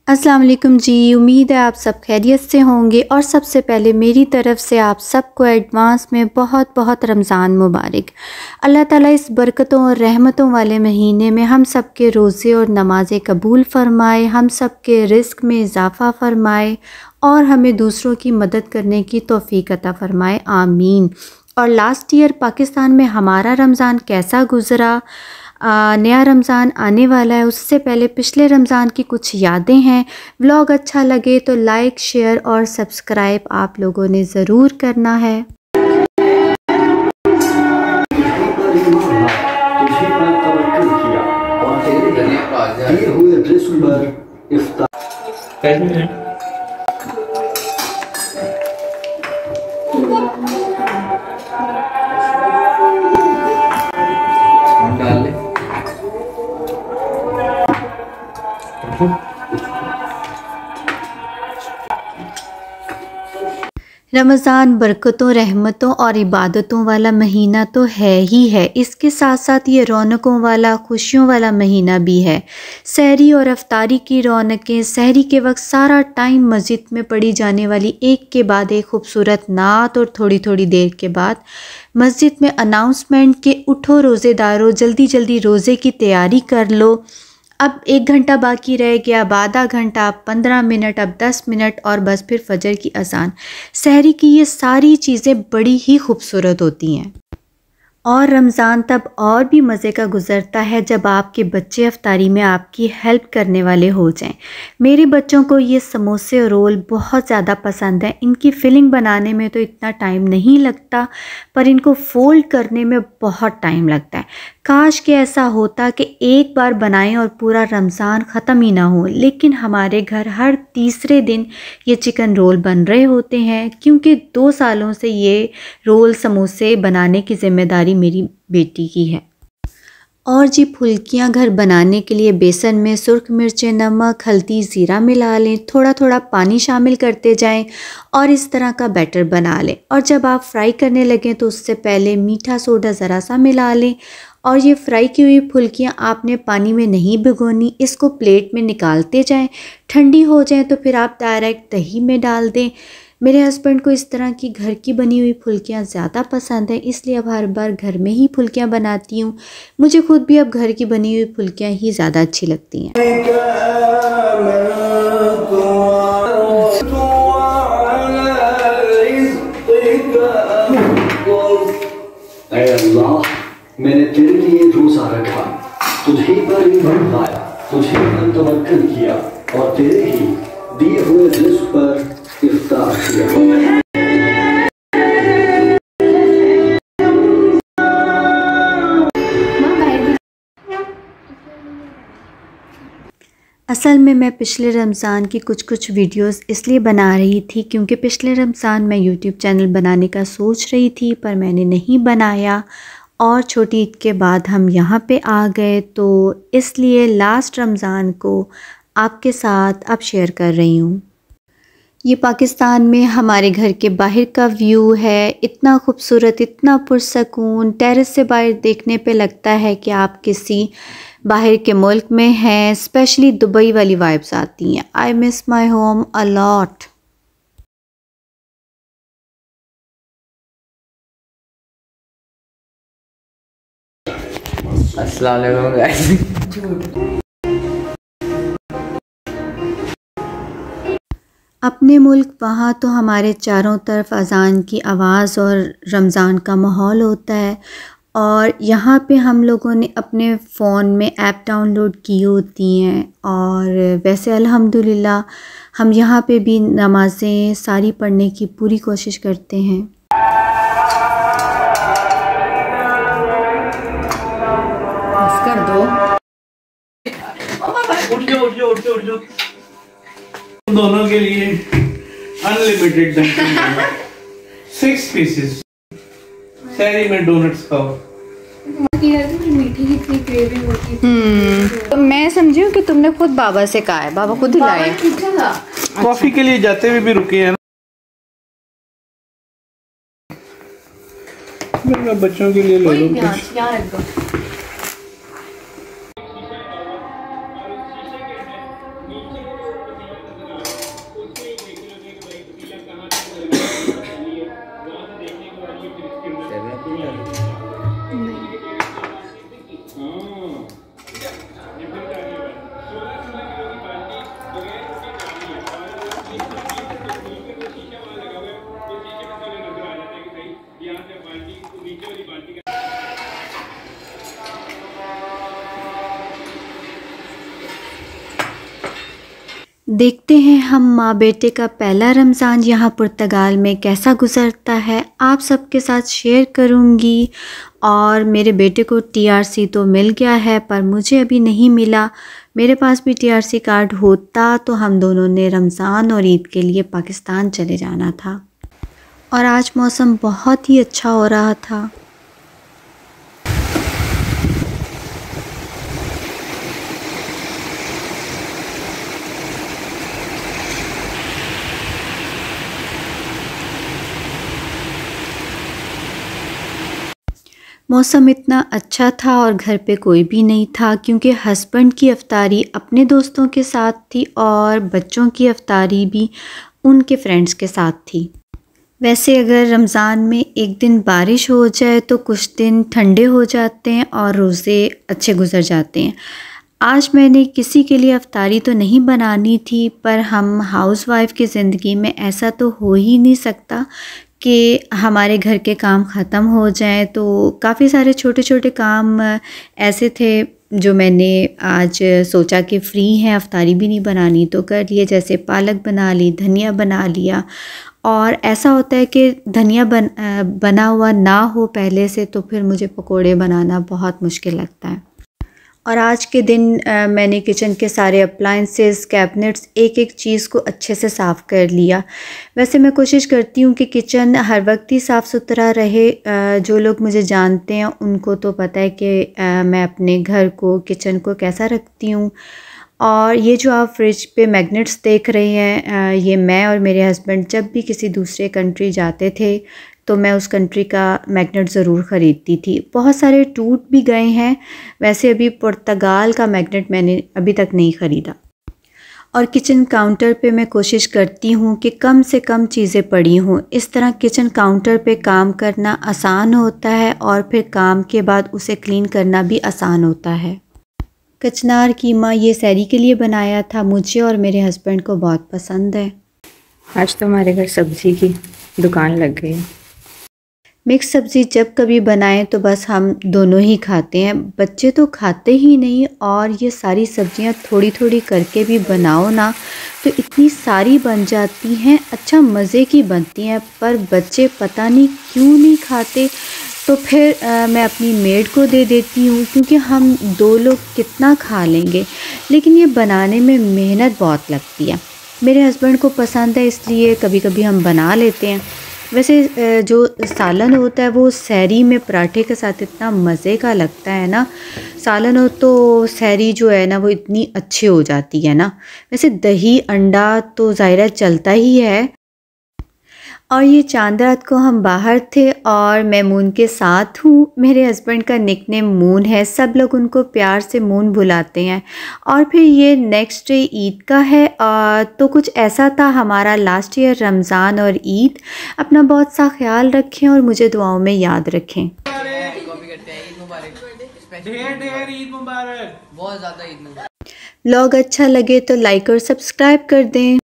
अस्सलाम वालेकुम जी। उम्मीद है आप सब खैरियत से होंगे और सबसे पहले मेरी तरफ़ से आप सबको एडवांस में बहुत बहुत रमज़ान मुबारक। अल्लाह ताला इस बरकतों और रहमतों वाले महीने में हम सब के रोज़े और नमाज़ें कबूल फ़रमाए, हम सब के रिज़्क़ में इजाफ़ा फ़रमाए और हमें दूसरों की मदद करने की तौफ़ीक अता फ़रमाए, आमीन। और लास्ट ईयर पाकिस्तान में हमारा रमज़ान कैसा गुज़रा, नया रमज़ान आने वाला है, उससे पहले पिछले रमज़ान की कुछ यादें हैं। व्लॉग अच्छा लगे तो लाइक, शेयर और सब्सक्राइब आप लोगों ने ज़रूर करना है। रमज़ान बरकतों, रहमतों और इबादतों वाला महीना तो है ही है, इसके साथ साथ ये रौनकों वाला, खुशियों वाला महीना भी है। सहरी और अफ्तारी की रौनकें, सहरी के वक्त सारा टाइम मस्जिद में पढ़ी जाने वाली एक के बाद एक खूबसूरत नात और थोड़ी थोड़ी देर के बाद मस्जिद में अनाउंसमेंट के उठो रोज़ेदारों, जल्दी जल्दी रोज़े की तैयारी कर लो, अब 1 घंटा बाकी रह गया, अब आधा घंटा, अब 15 मिनट, अब 10 मिनट और बस फिर फजर की अज़ान। सहरी की ये सारी चीज़ें बड़ी ही खूबसूरत होती हैं। और रमज़ान तब और भी मज़े का गुज़रता है जब आपके बच्चे अफ्तारी में आपकी हेल्प करने वाले हो जाएं। मेरे बच्चों को ये समोसे और रोल बहुत ज़्यादा पसंद है। इनकी फिलिंग बनाने में तो इतना टाइम नहीं लगता, पर इनको फ़ोल्ड करने में बहुत टाइम लगता है। काश कि ऐसा होता कि एक बार बनाएं और पूरा रमज़ान ख़त्म ही ना हो, लेकिन हमारे घर हर तीसरे दिन ये चिकन रोल बन रहे होते हैं, क्योंकि 2 सालों से ये रोल समोसे बनाने की ज़िम्मेदारी मेरी बेटी की है। और जी फुल्कियाँ घर बनाने के लिए बेसन में सुर्ख मिर्चें, नमक, हल्दी, ज़ीरा मिला लें, थोड़ा थोड़ा पानी शामिल करते जाएं और इस तरह का बैटर बना लें। और जब आप फ्राई करने लगें तो उससे पहले मीठा सोडा ज़रा सा मिला लें। और ये फ्राई की हुई फुल्कियाँ आपने पानी में नहीं भिगोनी, इसको प्लेट में निकालते जाएं। ठंडी हो जाए तो फिर आप डायरेक्ट दही में डाल दें। मेरे हस्बैंड को इस तरह की घर की बनी हुई फुल्कियाँ ज़्यादा पसंद है, इसलिए अब हर बार घर में ही फुल्कियाँ बनाती हूँ। मुझे खुद भी अब घर की बनी हुई फुल्कियाँ ही ज़्यादा अच्छी लगती हैं। मैंने तेरे लिए रोज़ा रखा, तुझे पर ईमान लाया, तुझे पर तवक्कुल किया और तेरे ही दिए हुए रिज़्क़ पर इफ्तार किया। असल में मैं पिछले रमज़ान की कुछ वीडियोस इसलिए बना रही थी क्योंकि पिछले रमज़ान मैं यूट्यूब चैनल बनाने का सोच रही थी, पर मैंने नहीं बनाया और छोटी ईद के बाद हम यहाँ पे आ गए, तो इसलिए लास्ट रमज़ान को आपके साथ अब शेयर कर रही हूँ। ये पाकिस्तान में हमारे घर के बाहर का व्यू है, इतना खूबसूरत, इतना पुरसकून। टेरेस से बाहर देखने पे लगता है कि आप किसी बाहर के मुल्क में हैं। स्पेशली दुबई वाली वाइब्स आती हैं। I miss my home a lot. अस्सलाम वालेकुम गाइस। अपने मुल्क वहाँ तो हमारे चारों तरफ अज़ान की आवाज़ और रमज़ान का माहौल होता है, और यहाँ पे हम लोगों ने अपने फ़ोन में ऐप डाउनलोड की होती हैं। और वैसे अल्हम्दुलिल्लाह हम यहाँ पे भी नमाज़ें सारी पढ़ने की पूरी कोशिश करते हैं। कर दो। उठ जाओ। दोनों के लिए अनलिमिटेड 6 पीसेस। सहरी में डोनट्स खाओ। मीठी कितनी क्रेविंग होती थी। तो मैं समझी हूँ कि तुमने खुद बाबा से कहा है, बाबा खुद ही लाए। कॉफी के लिए जाते हुए भी रुके हैं ना। मैं बच्चों के लिए ले लूं कुछ। यहाँ रख दो। देखते हैं हम माँ बेटे का पहला रमज़ान यहाँ पुर्तगाल में कैसा गुज़रता है, आप सबके साथ शेयर करूँगी। और मेरे बेटे को TRC तो मिल गया है पर मुझे अभी नहीं मिला। मेरे पास भी TRC कार्ड होता तो हम दोनों ने रमज़ान और ईद के लिए पाकिस्तान चले जाना था। और आज मौसम बहुत ही अच्छा हो रहा था। मौसम इतना अच्छा था और घर पे कोई भी नहीं था क्योंकि हस्बैंड की अफ्तारी अपने दोस्तों के साथ थी और बच्चों की अफ्तारी भी उनके फ्रेंड्स के साथ थी। वैसे अगर रमज़ान में एक दिन बारिश हो जाए तो कुछ दिन ठंडे हो जाते हैं और रोज़े अच्छे गुज़र जाते हैं। आज मैंने किसी के लिए अफ्तारी तो नहीं बनानी थी पर हम हाउसवाइफ की ज़िंदगी में ऐसा तो हो ही नहीं सकता कि हमारे घर के काम ख़त्म हो जाएं। तो काफ़ी सारे छोटे छोटे काम ऐसे थे जो मैंने आज सोचा कि फ़्री हैं अफ्तारी भी नहीं बनानी तो कर लिए, जैसे पालक बना ली, धनिया बना लिया। और ऐसा होता है कि धनिया बना हुआ ना हो पहले से तो फिर मुझे पकोड़े बनाना बहुत मुश्किल लगता है। और आज के दिन मैंने किचन के सारे अप्लाइंसेस, कैबिनेट्स, एक एक चीज़ को अच्छे से साफ़ कर लिया। वैसे मैं कोशिश करती हूँ कि किचन हर वक्त ही साफ़ सुथरा रहे। जो लोग मुझे जानते हैं उनको तो पता है कि मैं अपने घर को, किचन को कैसा रखती हूँ। और ये जो आप फ्रिज पे मैग्नेट्स देख रहे हैं, ये मैं और मेरे हस्बैंड जब भी किसी दूसरे कंट्री जाते थे तो मैं उस कंट्री का मैग्नेट ज़रूर ख़रीदती थी। बहुत सारे टूट भी गए हैं। वैसे अभी पुर्तगाल का मैग्नेट मैंने अभी तक नहीं ख़रीदा। और किचन काउंटर पे मैं कोशिश करती हूँ कि कम से कम चीज़ें पड़ी हों। इस तरह किचन काउंटर पे काम करना आसान होता है और फिर काम के बाद उसे क्लीन करना भी आसान होता है। कचनार कीमा ये सैरी के लिए बनाया था, मुझे और मेरे हस्बैंड को बहुत पसंद है। आज तो हमारे घर सब्जी की दुकान लग गई। मिक्स सब्ज़ी जब कभी बनाएं तो बस हम दोनों ही खाते हैं, बच्चे तो खाते ही नहीं। और ये सारी सब्जियां थोड़ी थोड़ी करके भी बनाओ ना तो इतनी सारी बन जाती हैं, अच्छा मज़े की बनती हैं। पर बच्चे पता नहीं क्यों नहीं खाते। तो फिर मैं अपनी मेड को दे देती हूँ क्योंकि हम दो लोग कितना खा लेंगे। लेकिन ये बनाने में मेहनत बहुत लगती है। मेरे हस्बैंड को पसंद है इसलिए कभी कभी हम बना लेते हैं। वैसे जो सालन होता है वो सहरी में पराठे के साथ इतना मज़े का लगता है ना। सालन हो तो सहरी जो है ना वो इतनी अच्छी हो जाती है ना। वैसे दही अंडा तो ज़ाहिर चलता ही है। और ये चांद रात को हम बाहर थे और मैं मून के साथ हूँ। मेरे हस्बैंड का निकनेम मून है, सब लोग उनको प्यार से मून बुलाते हैं। और फिर ये नेक्स्ट डे ईद का है। तो कुछ ऐसा था हमारा लास्ट ईयर रमज़ान और ईद। अपना बहुत सा ख्याल रखें और मुझे दुआओं में याद रखें। व्लॉग अच्छा लगे तो लाइक और सब्सक्राइब कर दें।